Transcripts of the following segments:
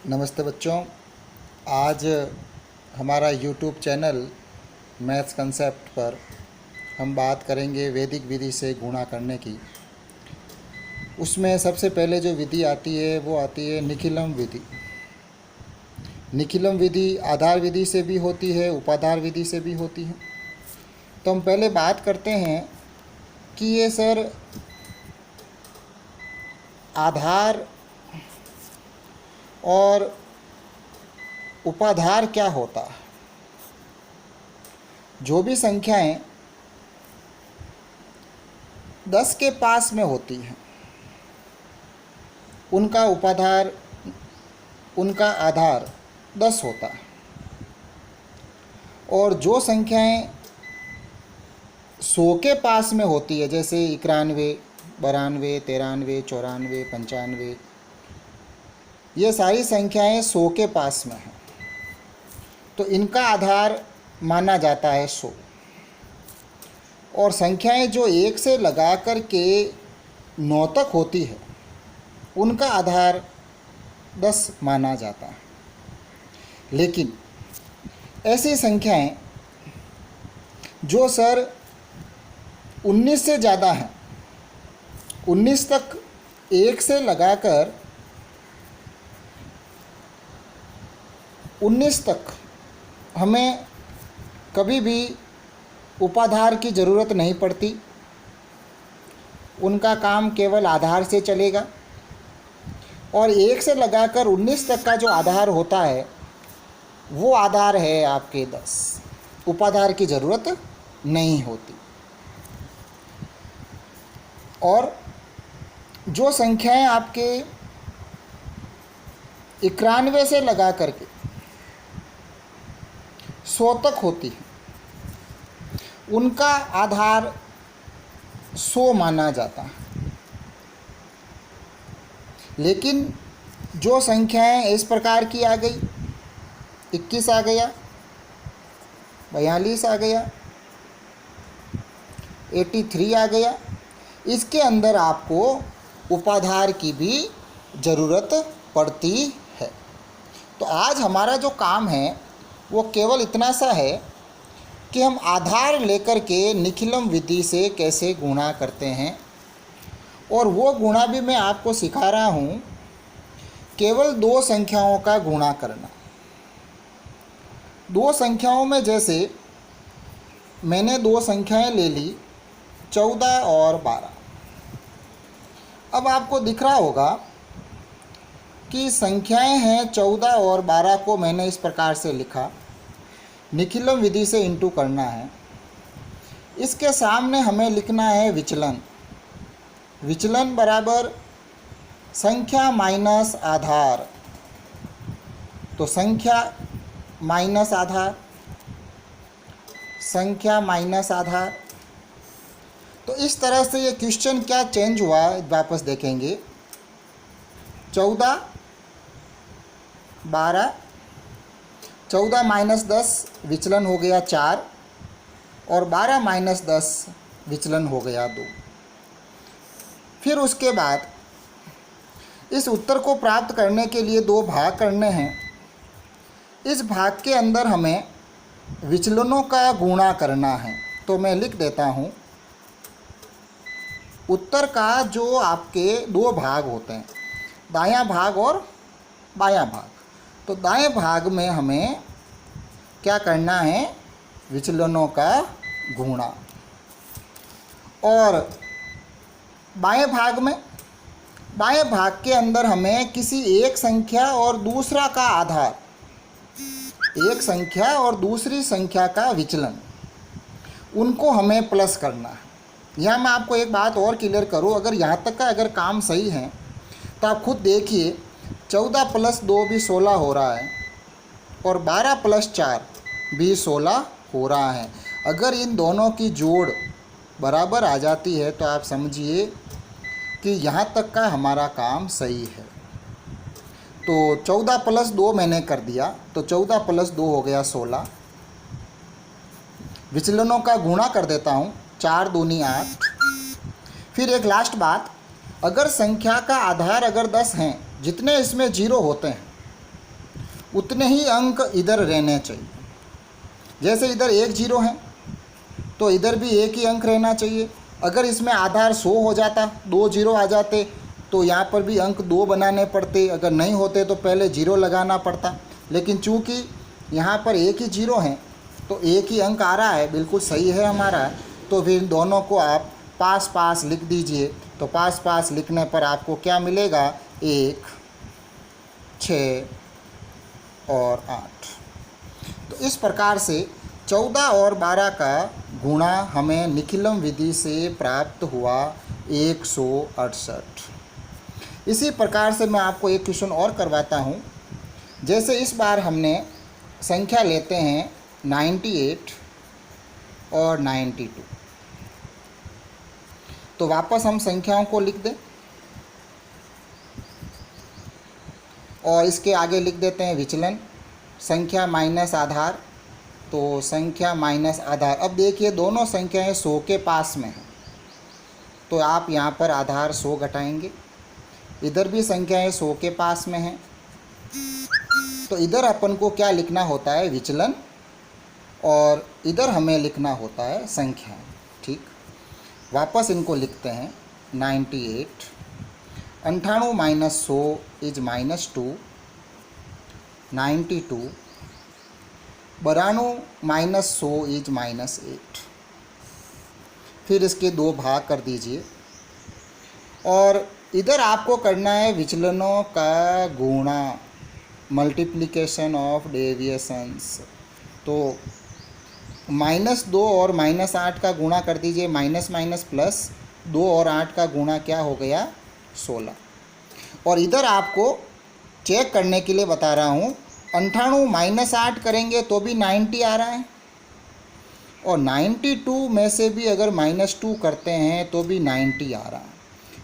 नमस्ते बच्चों। आज हमारा यूट्यूब चैनल मैथ्स कंसेप्ट पर हम बात करेंगे वैदिक विधि से गुणा करने की। उसमें सबसे पहले जो विधि आती है वो आती है निखिलम विधि। निखिलम विधि आधार विधि से भी होती है, उपाधार विधि से भी होती है। तो हम पहले बात करते हैं कि ये सर आधार और उपाधार क्या होता है। जो भी संख्याएं 10 के पास में होती हैं उनका उपाधार, उनका आधार 10 होता है। और जो संख्याएं 100 के पास में होती है, जैसे 91, 92, 93, 94, 95, ये सारी संख्याएं 100 के पास में हैं, तो इनका आधार माना जाता है 100। और संख्याएं जो 1 से लगा कर के 9 तक होती है उनका आधार 10 माना जाता है। लेकिन ऐसी संख्याएं जो सर 19 से ज़्यादा हैं, 19 तक 1 से लगाकर 19 तक हमें कभी भी उपाधार की ज़रूरत नहीं पड़ती, उनका काम केवल आधार से चलेगा। और 1 से लगाकर 19 तक का जो आधार होता है वो आधार है आपके 10, उपाधार की ज़रूरत नहीं होती। और जो संख्याएं आपके 91 से लगा करके 100 तक होती है उनका आधार 100 माना जाता है। लेकिन जो संख्याएं इस प्रकार की आ गई, 21 आ गया, 42 आ गया, 83 आ गया, इसके अंदर आपको उपाधार की भी ज़रूरत पड़ती है। तो आज हमारा जो काम है वो केवल इतना सा है कि हम आधार लेकर के निखिलम विधि से कैसे गुणा करते हैं। और वो गुणा भी मैं आपको सिखा रहा हूँ, केवल 2 संख्याओं का गुणा करना। 2 संख्याओं में जैसे मैंने 2 संख्याएं ले ली, 14 और 12। अब आपको दिख रहा होगा कि संख्याएं हैं 14 और 12 को मैंने इस प्रकार से लिखा, निखिलम विधि से इंटू करना है। इसके सामने हमें लिखना है विचलन। विचलन बराबर संख्या माइनस आधार। तो संख्या माइनस आधार, संख्या माइनस आधार। तो इस तरह से ये क्वेश्चन क्या चेंज हुआ वापस देखेंगे। 14, 12, 14 माइनस 10 विचलन हो गया 4, और 12 माइनस 10 विचलन हो गया 2। फिर उसके बाद इस उत्तर को प्राप्त करने के लिए 2 भाग करने हैं। इस भाग के अंदर हमें विचलनों का गुणा करना है। तो मैं लिख देता हूँ, उत्तर का जो आपके 2 भाग होते हैं, दायां भाग और बायां भाग। तो दाएं भाग में हमें क्या करना है, विचलनों का गुणा। और बाएं भाग में, बाएं भाग के अंदर हमें किसी एक संख्या और दूसरा का आधार, एक संख्या और दूसरी संख्या का विचलन, उनको हमें प्लस करना है। यहाँ मैं आपको एक बात और क्लियर करूँ, अगर यहाँ तक का अगर काम सही है तो आप खुद देखिए, 14 + 2 भी 16 हो रहा है, और 12 + 4 भी 16 हो रहा है। अगर इन दोनों की जोड़ बराबर आ जाती है तो आप समझिए कि यहाँ तक का हमारा काम सही है। तो 14 + 2 मैंने कर दिया, तो 14 + 2 हो गया 16। विचलनों का गुणा कर देता हूँ, 4 दूनी 8। फिर एक लास्ट बात, अगर संख्या का आधार अगर 10 हैं, जितने इसमें 0 होते हैं उतने ही अंक इधर रहने चाहिए। जैसे इधर 1 0 है तो इधर भी 1 ही अंक रहना चाहिए। अगर इसमें आधार 100 हो जाता, 2 0 आ जाते, तो यहाँ पर भी अंक 2 बनाने पड़ते। अगर नहीं होते तो पहले 0 लगाना पड़ता। लेकिन चूँकि यहाँ पर 1 ही 0 है तो 1 ही अंक आ रहा है, बिल्कुल सही है हमारा। तो फिर दोनों को आप पास पास लिख दीजिए। तो पास पास लिखने पर आपको क्या मिलेगा? 1, 6 और 8। तो इस प्रकार से 14 और 12 का गुणा हमें निखिलम विधि से प्राप्त हुआ 168। इसी प्रकार से मैं आपको एक क्वेश्चन और करवाता हूँ। जैसे इस बार हमने संख्या लेते हैं 98 और 92। तो वापस हम संख्याओं को लिख दें और इसके आगे लिख देते हैं विचलन, संख्या माइनस आधार। तो संख्या माइनस आधार। अब देखिए दोनों संख्याएं 100 के पास में हैं, तो आप यहाँ पर आधार 100 घटाएंगे। इधर भी संख्याएं 100 के पास में हैं, तो इधर अपन को क्या लिखना होता है? विचलन, और इधर हमें लिखना होता है संख्याएं। ठीक, वापस इनको लिखते हैं। 98, 98 माइनस 100 इज -2, 92, 92 माइनस 100 इज -8। फिर इसके 2 भाग कर दीजिए और इधर आपको करना है विचलनों का गुणा, मल्टीप्लिकेशन ऑफ डेविएशंस। तो -2 और -8 का गुणा कर दीजिए, माइनस माइनस प्लस, 2 और 8 का गुणा क्या हो गया? 16। और इधर आपको चेक करने के लिए बता रहा हूँ, 98 माइनस 8 करेंगे तो भी 90 आ रहा है, और 92 में से भी अगर -2 करते हैं तो भी 90 आ रहा है।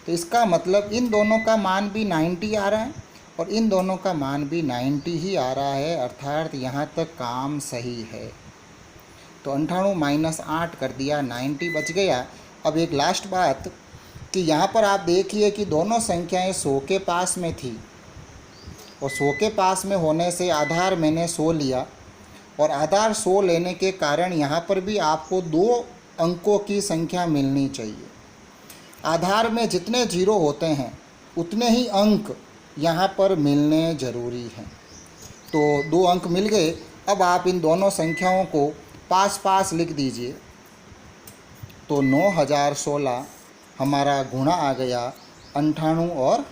तो इसका मतलब इन दोनों का मान भी 90 आ रहा है और इन दोनों का मान भी 90 ही आ रहा है, अर्थात यहाँ तक काम सही है। तो 98 माइनस 8 कर दिया, 90 बच गया। अब एक लास्ट बात कि यहाँ पर आप देखिए कि दोनों संख्याएं 100 के पास में थी, और 100 के पास में होने से आधार मैंने 100 लिया, और आधार 100 लेने के कारण यहाँ पर भी आपको 2 अंकों की संख्या मिलनी चाहिए। आधार में जितने 0 होते हैं उतने ही अंक यहाँ पर मिलने ज़रूरी हैं। तो 2 अंक मिल गए। अब आप इन दोनों संख्याओं को पास पास लिख दीजिए। तो 9016 हमारा गुणा आ गया 98 और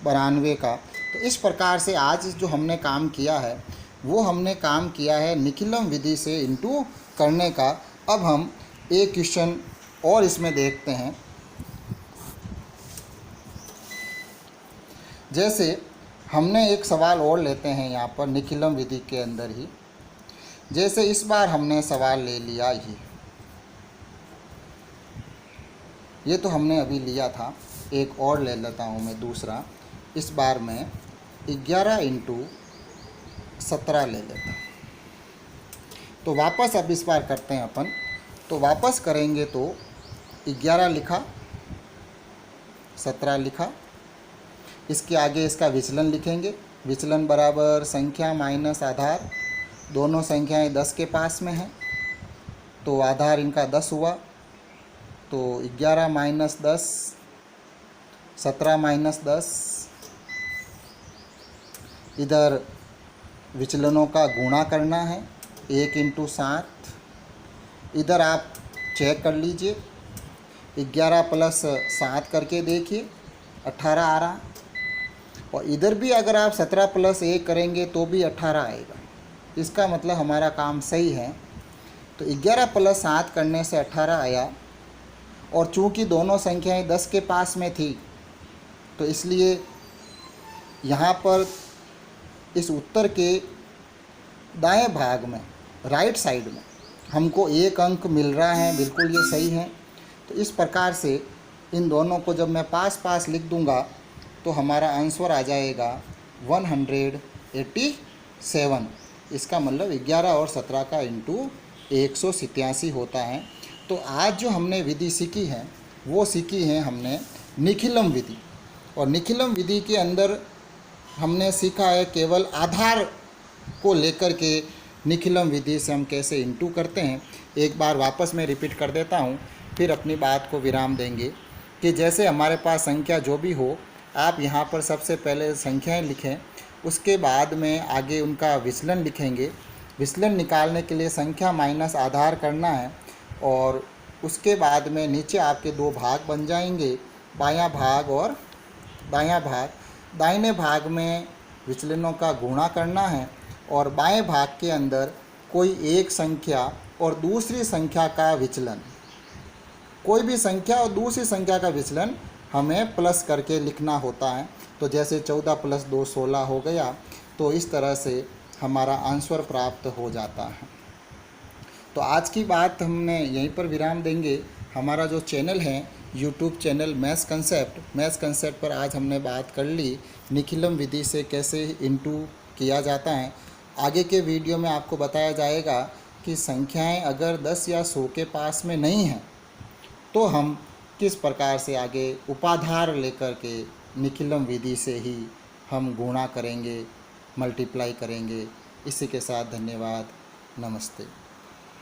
92 का। तो इस प्रकार से आज जो हमने काम किया है वो हमने काम किया है निखिलम विधि से इंटू करने का। अब हम एक क्वेश्चन और इसमें देखते हैं। जैसे हमने एक सवाल और लेते हैं यहाँ पर निखिलम विधि के अंदर ही। जैसे इस बार हमने सवाल ले लिया ये तो हमने अभी लिया था, एक और ले लेता हूँ मैं दूसरा। इस बार मैं 11 × 17 ले लेता हूँ। तो वापस अब इस बार करते हैं अपन। तो वापस करेंगे तो 11 लिखा, 17 लिखा, इसके आगे इसका विचलन लिखेंगे। विचलन बराबर संख्या माइनस आधार। दोनों संख्याएं 10 के पास में हैं, तो आधार इनका 10 हुआ। तो 11 माइनस 10, 17 माइनस 10। इधर विचलनों का गुणा करना है, 1 × 7। इधर आप चेक कर लीजिए, 11 + 7 करके देखिए 18 आ रहा। और इधर भी अगर आप 17 + 1 करेंगे तो भी 18 आएगा। इसका मतलब हमारा काम सही है। तो 11 + 7 करने से 18 आया, और चूंकि दोनों संख्याएं 10 के पास में थी तो इसलिए यहाँ पर इस उत्तर के दाएं भाग में, राइट साइड में हमको 1 अंक मिल रहा है। बिल्कुल ये सही है। तो इस प्रकार से इन दोनों को जब मैं पास पास लिख दूंगा तो हमारा आंसर आ जाएगा 187। इसका मतलब 11 और 17 का इंटू 187 होता है। तो आज जो हमने विधि सीखी है वो सीखी है हमने निखिलम विधि। और निखिलम विधि के अंदर हमने सीखा है केवल आधार को लेकर के निखिलम विधि से हम कैसे इंटू करते हैं, एक बार वापस मैं रिपीट कर देता हूँ, फिर अपनी बात को विराम देंगे। कि जैसे हमारे पास संख्या जो भी हो, आप यहाँ पर सबसे पहले संख्याएं लिखें, उसके बाद में आगे उनका विचलन लिखेंगे। विचलन निकालने के लिए संख्या माइनस आधार करना है, और उसके बाद में नीचे आपके दो भाग बन जाएंगे, बायां भाग और दायां भाग। दाहिने भाग में विचलनों का गुणा करना है, और बाएं भाग के अंदर कोई एक संख्या और दूसरी संख्या का विचलन, कोई भी संख्या और दूसरी संख्या का विचलन हमें प्लस करके लिखना होता है। तो जैसे 14 + 2 16 हो गया, तो इस तरह से हमारा आंसर प्राप्त हो जाता है। तो आज की बात हमने यहीं पर विराम देंगे। हमारा जो चैनल है यूट्यूब चैनल मैथ्स कंसेप्ट पर आज हमने बात कर ली निखिलम विधि से कैसे इंटू किया जाता है। आगे के वीडियो में आपको बताया जाएगा कि संख्याएं अगर 10 या 100 के पास में नहीं हैं तो हम किस प्रकार से आगे उपाधार लेकर के निखिलम विधि से ही हम गुणा करेंगे, मल्टीप्लाई करेंगे। इसी के साथ धन्यवाद, नमस्ते।